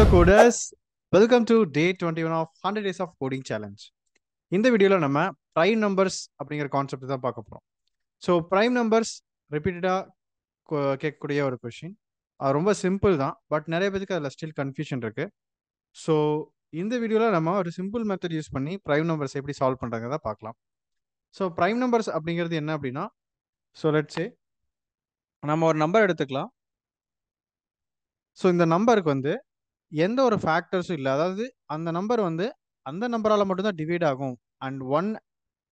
Hello coders, welcome to day 21 of 100 days of coding challenge. இந்த வீடியோல நம்ம prime numbers அப்படிங்கிற கான்செப்ட் தான் பார்க்க போறோம். ஸோ prime numbers ரிப்பீட்டடா கேட்கக்கூடிய ஒரு கொஷின். அது ரொம்ப சிம்பிள் தான், பட் நிறைய பேருக்கு அதில் ஸ்டில் கன்ஃபியூஷன் இருக்கு. ஸோ இந்த வீடியோவில் நம்ம ஒரு சிம்பிள் மெத்தட் யூஸ் பண்ணி prime numbers எப்படி சால்வ் பண்ணுறதை பார்க்கலாம். ஸோ prime numbers அப்படிங்கிறது என்ன அப்படின்னா, ஸோ லெட்ஸ் சே நம்ம ஒரு நம்பர் எடுத்துக்கலாம். ஸோ இந்த நம்பருக்கு வந்து எந்த ஒரு ஃபேக்டர்ஸும் இல்லை, அதாவது அந்த நம்பர் வந்து அந்த நம்பரால் மட்டும்தான் டிவைட் ஆகும் அண்ட் ஒன்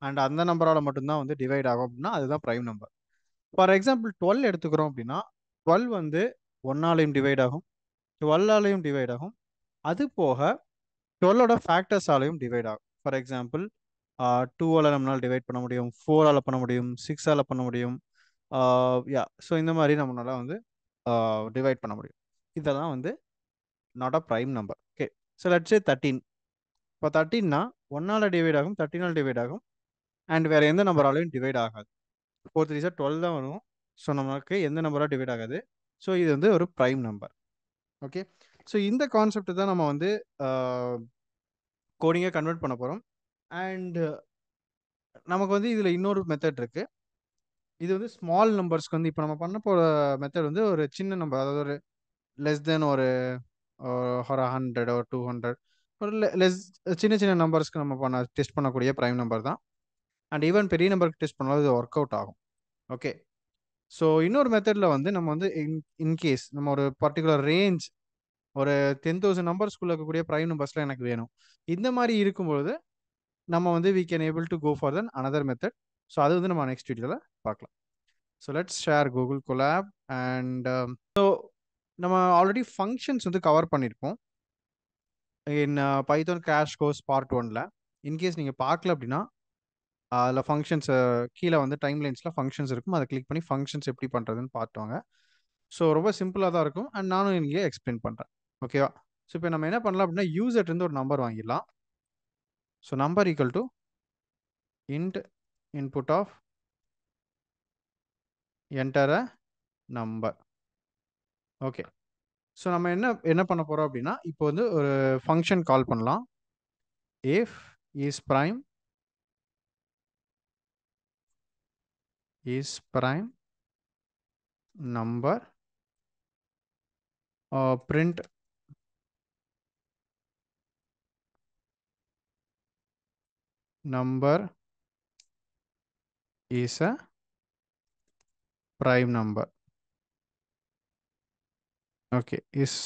அண்ட் அந்த நம்பரால் மட்டும்தான் வந்து டிவைட் ஆகும் அப்படின்னா அதுதான் ப்ரைம் நம்பர். ஃபார் எக்ஸாம்பிள் 12 எடுத்துக்கிறோம் அப்படின்னா 12 வந்து ஒன்னாலையும் டிவைட் ஆகும், 12ஆலையும் டிவைட் ஆகும், அது போக 12ஓட ஃபேக்டர்ஸாலையும் டிவைட் ஆகும். ஃபார் எக்ஸாம்பிள் 2ஆல் நம்மளால் டிவைட் பண்ண முடியும், 4ஆல் பண்ண முடியும், 6ஆல் பண்ண முடியும். யா ஸோ இந்த மாதிரி நம்மளால வந்து டிவைட் பண்ண முடியும். இதெல்லாம் வந்து not a prime number. Okay, so let's say 13. இப்போ 13னா ஒன்னால டிவைட் ஆகும், 13ஆல் டிவைட் ஆகும் அண்ட் வேற எந்த நம்பராலையும் டிவைட் ஆகாது. 4 3 சார் 12 தான் வரும். ஸோ நமக்கு எந்த நம்பராக டிவைட் ஆகாது. ஸோ இது வந்து ஒரு ப்ரைம் நம்பர். ஓகே, ஸோ இந்த கான்செப்ட் தான் நம்ம வந்து கோடிங்கை கன்வெர்ட் பண்ண போகிறோம். அண்ட் நமக்கு வந்து இதில் இன்னொரு மெத்தட் இருக்கு. இது வந்து ஸ்மால் நம்பர்ஸ்க்கு வந்து இப்போ நம்ம பண்ண போகிற மெத்தட் வந்து ஒரு சின்ன நம்பர், அதாவது ஒரு லெஸ் தென் ஒரு 100 ஒரு 200 ஒரு லெஸ் சின்ன சின்ன நம்பர்ஸ்க்கு நம்ம டெஸ்ட் பண்ணக்கூடிய ப்ரைம் நம்பர் தான். அண்ட் ஈவன் பெரிய நம்பருக்கு டெஸ்ட் பண்ணாலும் இது ஒர்க் அவுட் ஆகும். ஓகே, ஸோ இன்னொரு மெத்தடில் வந்து நம்ம வந்து இன்கேஸ் நம்ம ஒரு பர்டிகுலர் ரேஞ்ச் ஒரு 10,000 நம்பர்ஸ்குள்ள இருக்கக்கூடிய ப்ரைம் நம்பர்ஸ்லாம் எனக்கு வேணும், இந்த மாதிரி இருக்கும்பொழுது நம்ம வந்து we can able to go for then another method. So அது வந்து நம்ம நெக்ஸ்ட் வீடியோவில் பார்க்கலாம். So let's share Google collab. And so நம்ம ஆல்ரெடி ஃபங்க்ஷன்ஸ் வந்து கவர் பண்ணியிருப்போம் இன் பைத்தான் கிராஷ் கோர்ஸ் பார்ட் 1ல். இன்கேஸ் நீங்கள் பார்க்கல அப்படின்னா அதில் ஃபங்க்ஷன்ஸ் கீழே வந்து டைம்லைன்ஸில் ஃபங்க்ஷன்ஸ் இருக்கும், அதை கிளிக் பண்ணி ஃபங்க்ஷன்ஸ் எப்படி பண்ணுறதுன்னு பார்த்துவாங்க. ஸோ ரொம்ப சிம்பிளாக தான் இருக்கும் அண்ட் நானும் இங்கே எக்ஸ்பிளைன் பண்ணுறேன். ஓகேவா? ஸோ இப்போ நம்ம என்ன பண்ணலாம் அப்படின்னா யூசர்லேருந்து ஒரு நம்பர் வாங்கிடலாம். So number equal to int input of enter a number. Okay, so நம்ம என்ன என்ன பண்ண போகிறோம் அப்படின்னா இப்போ வந்து ஒரு ஃபங்க்ஷன் கால் பண்ணலாம். If is prime number print number is a prime number. Okay is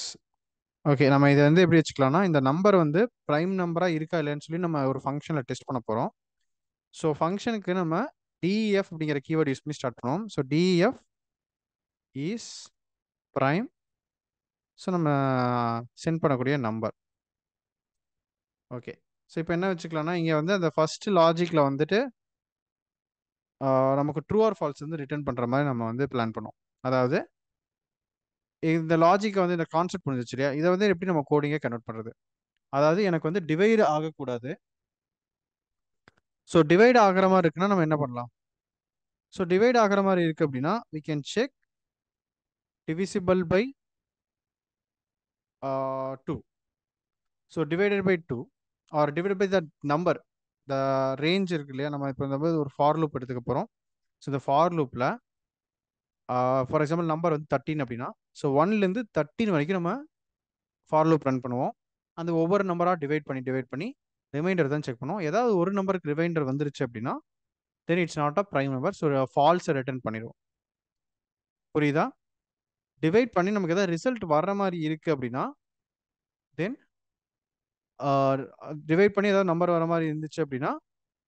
okay, நம்ம இதை வந்து எப்படி வச்சுக்கலாம்னா இந்த நம்பர் வந்து ப்ரைம் நம்பராக இருக்கா இல்லைன்னு சொல்லி நம்ம ஒரு ஃபங்க்ஷனில் டெஸ்ட் பண்ண போகிறோம். ஸோ ஃபங்க்ஷனுக்கு நம்ம DEF அப்படிங்கிற கீவேர்டு யூஸ் பண்ணி ஸ்டார்ட் பண்ணுவோம். So DEF is prime. So நம்ம சென்ட் பண்ணக்கூடிய நம்பர். ஓகே, ஸோ இப்போ என்ன வச்சுக்கலாம்னா இங்கே வந்து அந்த ஃபர்ஸ்ட் லாஜிக்கில் வந்துட்டு நமக்கு ட்ரூ ஆர் ஃபால்ஸ் வந்து ரிட்டர்ன் பண்ணுற மாதிரி நம்ம வந்து பிளான் பண்ணுவோம். அதாவது இந்த லாஜிக்கை வந்து இந்த கான்செப்ட் புரிஞ்சிச்சு இல்லையா, இதை வந்து எப்படி நம்ம கோடிங்கை கன்வெர்ட் பண்ணுறது. அதாவது எனக்கு வந்து டிவைடு ஆகக்கூடாது. ஸோ டிவைடு ஆகிற மாதிரி இருக்குன்னா நம்ம என்ன பண்ணலாம்? ஸோ டிவைட் ஆகிற மாதிரி இருக்கு அப்படின்னா we can check divisible by 2. So divided by 2 or divide by the number, the range இருக்கு இல்லையா. நம்ம இப்போ இந்த ஒரு ஃபார் லூப் எடுத்துக்க போகிறோம். ஸோ இந்த ஃபார் லூப்பில் ஃபார் எக்ஸாம்பிள் நம்பர் வந்து 13 அப்படின்னா ஸோ 1லேருந்து 13 வரைக்கும் நம்ம ஃபார் லூப் ரன் பண்ணுவோம். அந்த ஒவ்வொரு நம்பராக டிவைட் பண்ணி ரிமைண்டர் தான் செக் பண்ணுவோம். ஏதாவது ஒரு நம்பருக்கு ரிமைண்டர் வந்துருச்சு அப்படின்னா then it's not a prime number. So ஃபால்ஸை ரிட்டர்ன் பண்ணிடுவோம். புரியுதா? டிவைட் பண்ணி நமக்கு ஏதாவது ரிசல்ட் வர்ற மாதிரி இருக்கு அப்படின்னா தென் டிவைட் பண்ணி ஏதாவது நம்பர் வர மாதிரி இருந்துச்சு அப்படின்னா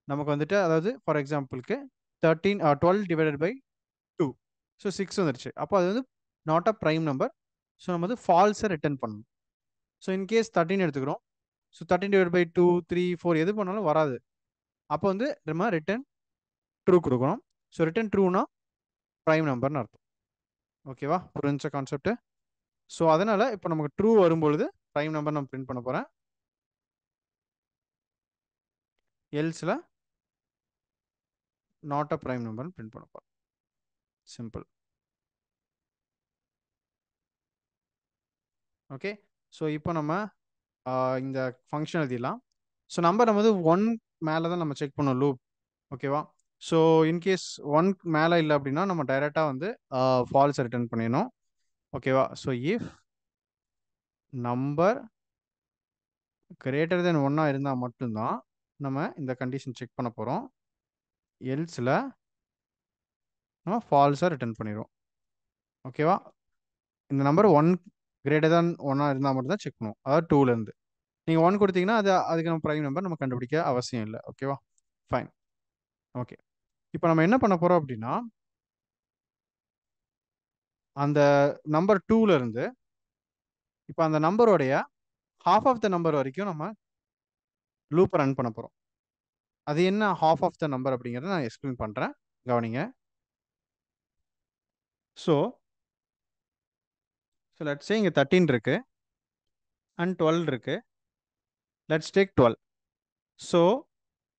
நமக்கு வந்துட்டு, அதாவது ஃபார் எக்ஸாம்பிளுக்கு 12 டிவைடட் பை 2 ஸோ 6 வந்துருச்சு. அப்போ அது வந்து not a prime number. So நம்ம வந்து ஃபால்ஸை ரிட்டர்ன் பண்ணணும். ஸோ இன்கேஸ் 13 எடுத்துக்கிறோம். ஸோ 13 டிவைட் பை 2 3 4 எது பண்ணாலும் வராது. அப்போ வந்து நம்ம ரிட்டர்ன் ட்ரூ கொடுக்கணும். ஸோ ரிட்டர்ன் ட்ரூனா ப்ரைம் நம்பர்னு அர்த்தம். ஓகேவா? புரிஞ்ச கான்செப்ட். ஸோ அதனால இப்போ நமக்கு ட்ரூ வரும்பொழுது ப்ரைம் நம்பர் நான் பிரிண்ட் பண்ண போகிறேன். எல்ஸில் நாட் அ ப்ரைம் நம்பர்னு பிரிண்ட் பண்ண போகிறேன். சிம்பிள். ஓகே, ஸோ இப்போ நம்ம இந்த ஃபங்க்ஷன் எழுதிடலாம். ஸோ நம்பர் நம்ம வந்து 1 மேலே தான் நம்ம செக் பண்ணோம் லூப். ஓகேவா? ஸோ இன்கேஸ் 1 மேலே இல்லை அப்படின்னா நம்ம டைரெக்டாக வந்து ஃபால்ஸ் ரிட்டர்ன் பண்ணிடணும். ஓகேவா? So if number greater than 1 இருந்தால் மட்டும்தான் நம்ம இந்த கண்டிஷன் செக் பண்ண போகிறோம். எல்ஸில் நம்ம ஃபால்ஸாக ரிட்டர்ன் பண்ணிடுவோம். ஓகேவா? இந்த நம்பர் 1 கிரேட்டர் தென் 1 இருந்தால் மட்டும்தான் செக் பண்ணுவோம். அதாவது 2லேருந்து நீங்கள் 1 கொடுத்தீங்கன்னா அதுக்கு நம்ம ப்ரைம் நம்பர் நம்ம கண்டுபிடிக்க அவசியம் இல்லை. ஓகேவா? ஃபைன். ஓகே. இப்போ நம்ம என்ன பண்ண போகிறோம் அப்படின்னா அந்த நம்பர் 2லேருந்து இப்போ அந்த நம்பருடைய ஹாஃப் ஆஃப் த நம்பர் வரைக்கும் நம்ம லூப் ரன் பண்ண போகிறோம். அது என்ன ஹாஃப் ஆஃப் த நம்பர் அப்படிங்கிறத நான் எக்ஸ்பிளைன் பண்ணுறேன். கவனிங்க. ஸோ லெட்ஸ் சே இங்கே 13 இருக்கு அண்ட் 12 இருக்கு. Let's take 12. ஸோ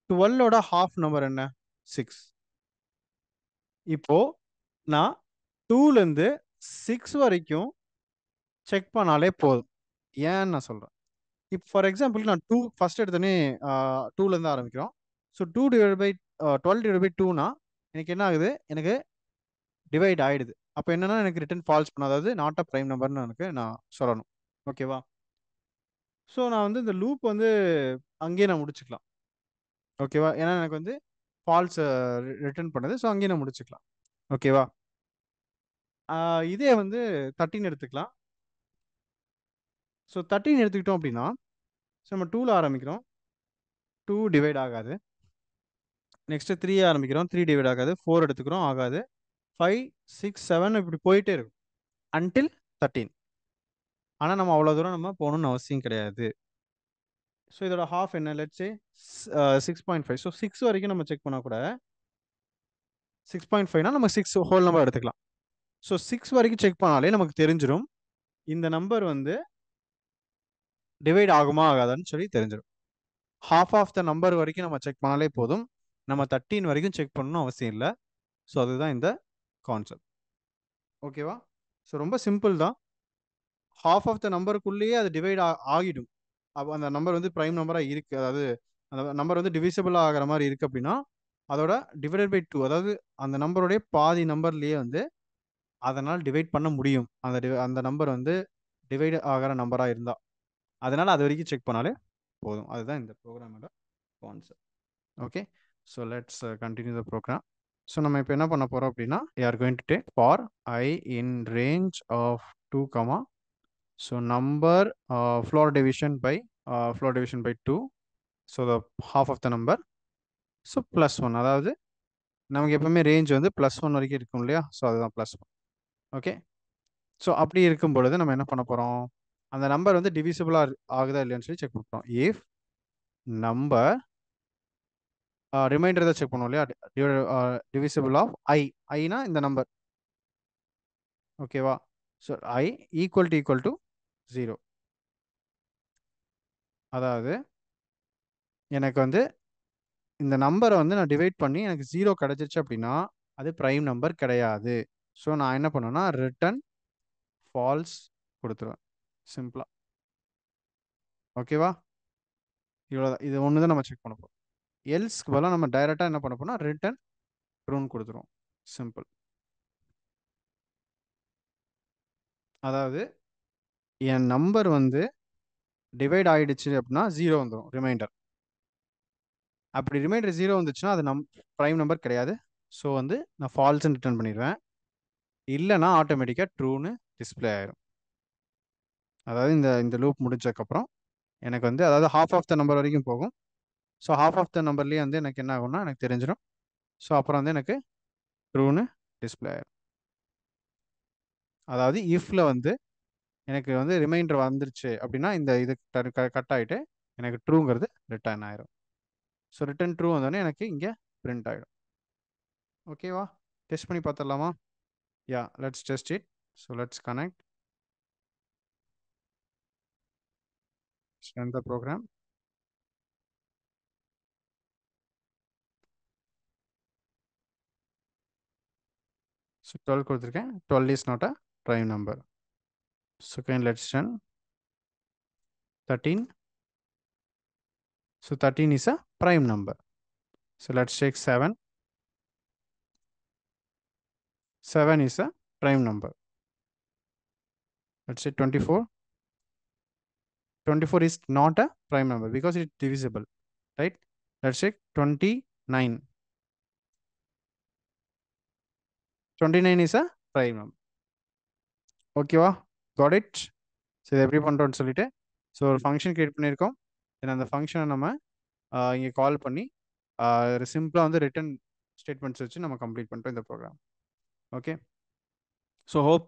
12ஓட ஹாஃப் நம்பர் என்ன? 6. இப்போ நான் 2லேருந்து 6 வரைக்கும் செக் பண்ணாலே போதும். ஏன்னு நான் சொல்கிறேன். இப்போ ஃபார் எக்ஸாம்பிள் நான் 2 ஃபர்ஸ்ட் எடுத்தோடனே 2லேருந்து ஆரம்பிக்கிறோம். So 2 divide by 12 divide by 2னா எனக்கு என்ன ஆகுது? எனக்கு டிவைட் ஆயிடுது. அப்போ என்னன்னா எனக்கு ரிட்டர்ன் ஃபால்ஸ் பண்ண, அதாவது நாட் அ ப்ரைம் நம்பர்னு எனக்கு நான் சொல்லணும். ஓகேவா? ஸோ நான் வந்து இந்த லூப் வந்து அங்கேயே நான் முடிச்சுக்கலாம். ஓகேவா? ஏன்னா எனக்கு வந்து ஃபால்ஸ் ரிட்டர்ன் பண்ணது. ஸோ அங்கேயே நான் முடிச்சுக்கலாம். ஓகேவா? இதே வந்து 13 எடுத்துக்கலாம். ஸோ 13 எடுத்துக்கிட்டோம் அப்படின்னா ஸோ நம்ம 2ல ஆரம்பிக்கிறோம். 2 டிவைட் ஆகாது. நெக்ஸ்ட் 3 ஆரம்பிக்கிறோம். 3 டிவைட் ஆகாது. 4 எடுத்துக்கிறோம், ஆகாது. 5 6 7 இப்படி போயிட்டே இருக்கும் அன்டில் 13. ஆனால் நம்ம அவ்வளோ தூரம் நம்ம போகணும்னு அவசியம் கிடையாது. ஸோ இதோட ஹாஃப் என்ன? Let's say 6.5. ஸோ 6 வரைக்கும் நம்ம செக் பண்ணால் கூட 6.5னா நம்ம 6 ஹோல் நம்பர் எடுத்துக்கலாம். ஸோ 6 வரைக்கும் செக் பண்ணாலே நமக்கு தெரிஞ்சிடும் இந்த நம்பர் வந்து டிவைட் ஆகுமா ஆகாதான்னு சொல்லி தெரிஞ்சிடும். ஹாஃப் ஆஃப் த நம்பர் வரைக்கும் நம்ம செக் பண்ணாலே போதும். நம்ம 13 வரைக்கும் செக் பண்ணணும் அவசியம் இல்லை. ஸோ அதுதான் இந்த கான்செப்ட். ஓகேவா? ஸோ ரொம்ப சிம்பிள் தான். ஹாஃப் ஆஃப் த நம்பருக்குள்ளேயே அது டிவைட் ஆகிடும். அப்போ அந்த நம்பர் வந்து ப்ரைம் நம்பராக இருக்குது, அதாவது அந்த நம்பர் வந்து டிவிசிபிள் ஆகிற மாதிரி இருக்குது அப்படின்னா அதோட டிவைடட் பை 2, அதாவது அந்த நம்பருடைய பாதி நம்பர்லேயே வந்து அதனால் டிவைட் பண்ண முடியும். அந்த நம்பர் வந்து டிவைட் ஆகிற நம்பராக இருந்தால் அதனால் அது வரைக்கும் செக் பண்ணாலே போதும். அதுதான் இந்த ப்ரோக்ராமோட concept. Okay. So let's continue the program. So நம்ம இப்போ என்ன பண்ண போகிறோம் அப்படின்னா are going to take for I in range of 2, so number floor division by 2. So the half of the number, so +1, அதாவது நமக்கு எப்பவுமே ரேஞ்ச் வந்து +1 வரைக்கும் இருக்கும் இல்லையா? ஸோ அதுதான் +1. ஓகே. ஸோ அப்படி இருக்கும் பொழுது நம்ம என்ன பண்ண போகிறோம்? அந்த நம்பர் வந்து டிவிசிபிளாக ஆகுதா இல்லையான்னு சொல்லி செக் பண்ணுறோம். இஃப் நம்பர் ரிமைண்டர் தான் செக் பண்ணுவோம் இல்லையா? டிவிசிபிள் ஆஃப் ஐனா இந்த நம்பர். ஓகேவா? So I equal to 0. அதாவது எனக்கு வந்து இந்த நம்பரை வந்து நான் டிவைட் பண்ணி எனக்கு 0 கிடைச்சிருச்சு அப்படின்னா அது ப்ரைம் நம்பர் கிடையாது. ஸோ நான் என்ன பண்ணுவேன்னா ரிட்டர்ன் ஃபால்ஸ் கொடுத்துருவேன் சிம்பிளாக. ஓகேவா? இவ்வளோதான். இது ஒன்று தான் நம்ம செக் பண்ண போகிறோம். எல்ஸ்க்கு பதிலாக நம்ம டைரெக்டாக என்ன பண்ண போனால் ரிட்டர்ன் ட்ரூன்னு கொடுத்துருவோம். சிம்பிள். அதாவது என் நம்பர் வந்து டிவைட் ஆகிடுச்சு அப்படின்னா 0 வந்துடும் ரிமைண்டர். அப்படி ரிமைண்டர் 0 வந்துச்சுன்னா அது ப்ரைம் நம்பர் கிடையாது. ஸோ வந்து நான் ஃபால்ஸ்ன்னு ரிட்டர்ன் பண்ணிடுவேன். இல்லைனா ஆட்டோமேட்டிக்காக ட்ரூன்னு டிஸ்பிளே ஆயிரும். அதாவது இந்த லூப் முடிஞ்சதுக்கப்புறம் எனக்கு வந்து அதாவது ஹாஃப் ஆஃப் த நம்பர் வரைக்கும் போகும். ஸோ ஹாஃப் ஆஃப் த நம்பர்லேயே வந்து எனக்கு என்ன ஆகும்னா எனக்கு தெரிஞ்சிடும். ஸோ அப்புறம் வந்து எனக்கு ட்ரூன்னு டிஸ்பிளே ஆயிரும். அதாவது இஃப்ல வந்து எனக்கு வந்து ரிமைண்டர் வந்துருச்சு அப்படின்னா இது கட் ஆகிட்டு எனக்கு ட்ரூங்கிறது ரிட்டர்ன் ஆயிரும். ஸோ ரிட்டர்ன் ட்ரூ வந்தோடனே எனக்கு இங்கே பிரிண்ட் ஆகிடும். ஓகேவா? டெஸ்ட் பண்ணி பார்த்துடலாமா? Yeah, let's test it. So let's connect run the program. So 12 கொடுத்துருக்கேன். 12 is not a prime number. So can let's run. 13. So 13 is a prime number. So let's take 7. 7 is a prime number. Let's say 24. 24 is not a prime number because it's divisible, right? Let's say 29. 29 is a prime number. ஓகேவா? Got it? So இதை எப்படி பண்ணுறோன்னு சொல்லிட்டு so ஒரு function create பண்ணியிருக்கோம். தென் அந்த ஃபங்க்ஷனை நம்ம இங்கே கால் பண்ணி சிம்பிளாக வந்து ரிட்டன் ஸ்டேட்மெண்ட்ஸ் வச்சு நம்ம கம்ப்ளீட் பண்ணிட்டோம் இந்த program. Okay, so hope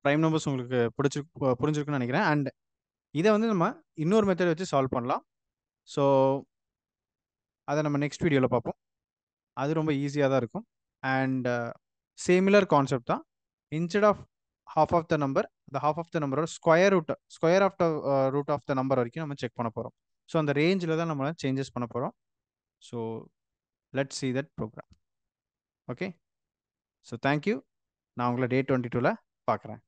prime numbers உங்களுக்கு புரிஞ்சிருக்குன்னு நினைக்கிறேன். அண்ட் இதை வந்து நம்ம இன்னொரு மெத்தட் வச்சு சால்வ் பண்ணலாம். ஸோ அதை நம்ம நெக்ஸ்ட் வீடியோவில் பார்ப்போம். அது ரொம்ப ஈஸியாக தான் இருக்கும். அண்ட் சிமிலர் கான்செப்ட் தான். Instead of half of the number, the half of the number square root of the number வரைக்கும் நம்ம செக் பண்ண போகிறோம். ஸோ அந்த ரேஞ்சில் தான் நம்ம சேஞ்சஸ் பண்ண போகிறோம். So let's see that program. Okay, so thank you. நான் உங்களை டே 22ல் பார்க்குறேன்.